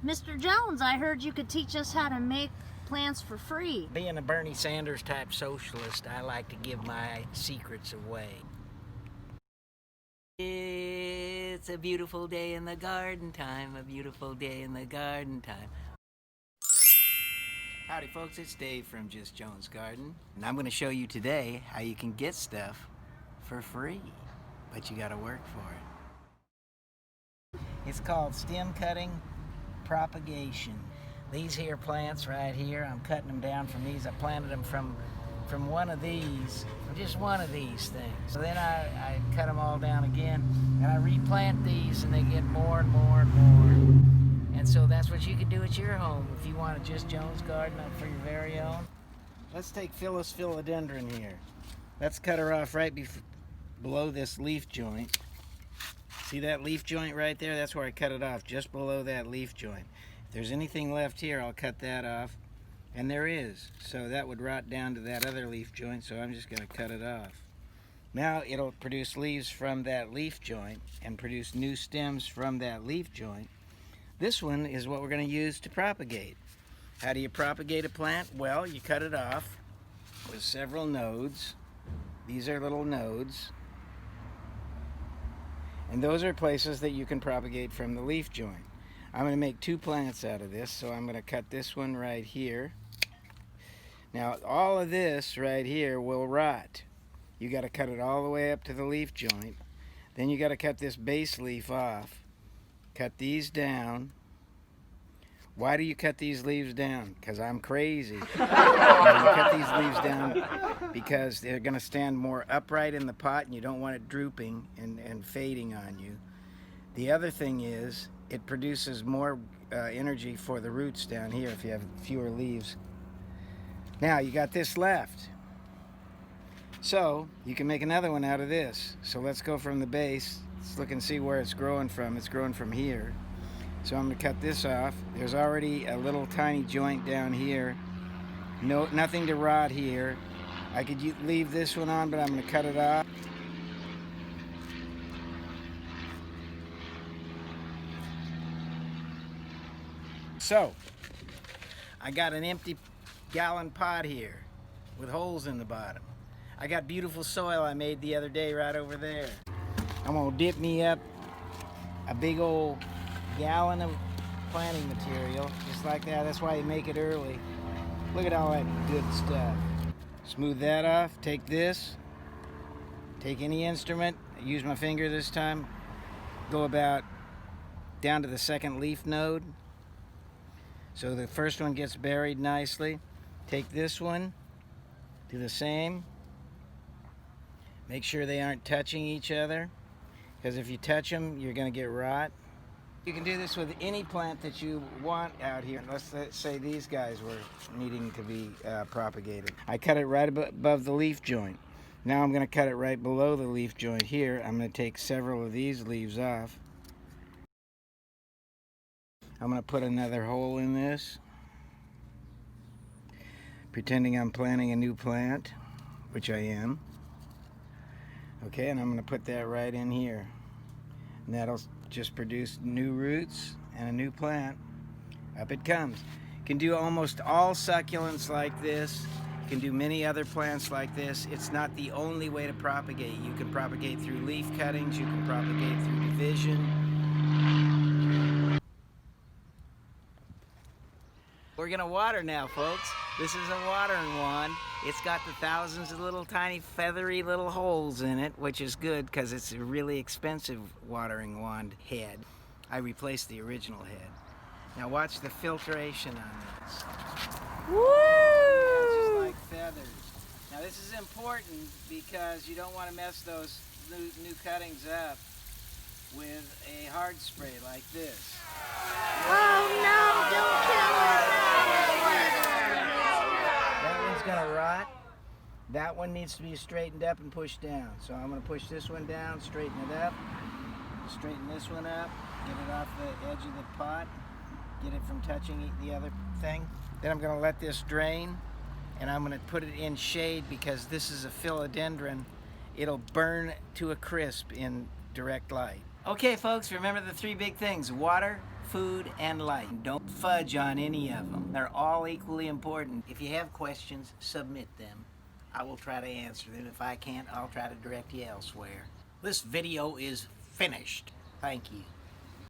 Mr. Jones, I heard you could teach us how to make plants for free. Being a Bernie Sanders type socialist, I like to give my secrets away. It's a beautiful day in the garden time, a beautiful day in the garden time. Howdy folks, it's Dave from Just Jones Garden, and I'm going to show you today how you can get stuff for free, but you got to work for it. It's called stem cutting propagation. These here plants right here, I'm cutting them down from these. I planted them from one of these, just one of these things. So then I cut them all down again, and I replant these, and they get more and more and more. And so that's what you can do at your home if you want a Just Jones garden for your very own. Let's take Phyllis philodendron here. Let's cut her off right below this leaf joint. See that leaf joint right there? That's where I cut it off, just below that leaf joint. If there's anything left here, I'll cut that off. And there is. So that would rot down to that other leaf joint, so I'm just going to cut it off. Now it'll produce leaves from that leaf joint and produce new stems from that leaf joint. This one is what we're going to use to propagate. How do you propagate a plant? Well, you cut it off with several nodes. These are little nodes. And those are places that you can propagate from the leaf joint. I'm going to make two plants out of this, so I'm going to cut this one right here. Now, all of this right here will rot. You got to cut it all the way up to the leaf joint. Then you got to cut this base leaf off. Cut these down. Why do you cut these leaves down? Because I'm crazy. You cut these leaves down because they're going to stand more upright in the pot, and you don't want it drooping and fading on you. The other thing is, it produces more energy for the roots down here if you have fewer leaves. Now you got this left. So you can make another one out of this. So let's go from the base. Let's look and see where it's growing from. It's growing from here. So I'm going to cut this off. There's already a little tiny joint down here. Nothing to rot here. I could leave this one on, but I'm going to cut it off. So, I got an empty gallon pot here with holes in the bottom. I got beautiful soil I made the other day right over there. I'm gonna dip me up a big old gallon of planting material, just like that. That's why you make it early. Look at all that good stuff. Smooth that off, take this, take any instrument, use my finger this time, go about down to the second leaf node. So the first one gets buried nicely. Take this one, do the same. Make sure they aren't touching each other, because if you touch them, you're going to get rot. You can do this with any plant that you want out here. Let's say these guys were needing to be propagated. I cut it right above the leaf joint. Now I'm going to cut it right below the leaf joint here. I'm going to take several of these leaves off. I'm going to put another hole in this, pretending I'm planting a new plant, which I am. Okay, and I'm going to put that right in here. And that'll just produce new roots and a new plant. Up it comes. You can do almost all succulents like this. You can do many other plants like this. It's not the only way to propagate. You can propagate through leaf cuttings. You can propagate through division. We're gonna water now, folks. This is a watering wand. It's got the thousands of little tiny feathery little holes in it, which is good because it's a really expensive watering wand head. I replaced the original head. Now watch the filtration on this. Woo! It's just like feathers. Now this is important because you don't want to mess those new cuttings up with a hard spray like this. Oh no, don't kill it! That one's gonna rot. That one needs to be straightened up and pushed down. So I'm gonna push this one down, straighten it up, straighten this one up, get it off the edge of the pot, get it from touching the other thing. Then I'm gonna let this drain, and I'm gonna put it in shade because this is a philodendron. It'll burn to a crisp in direct light. Okay folks, remember the three big things: water, food, and light. Don't fudge on any of them. They're all equally important. If you have questions, submit them. I will try to answer them. If I can't, I'll try to direct you elsewhere. This video is finished. Thank you.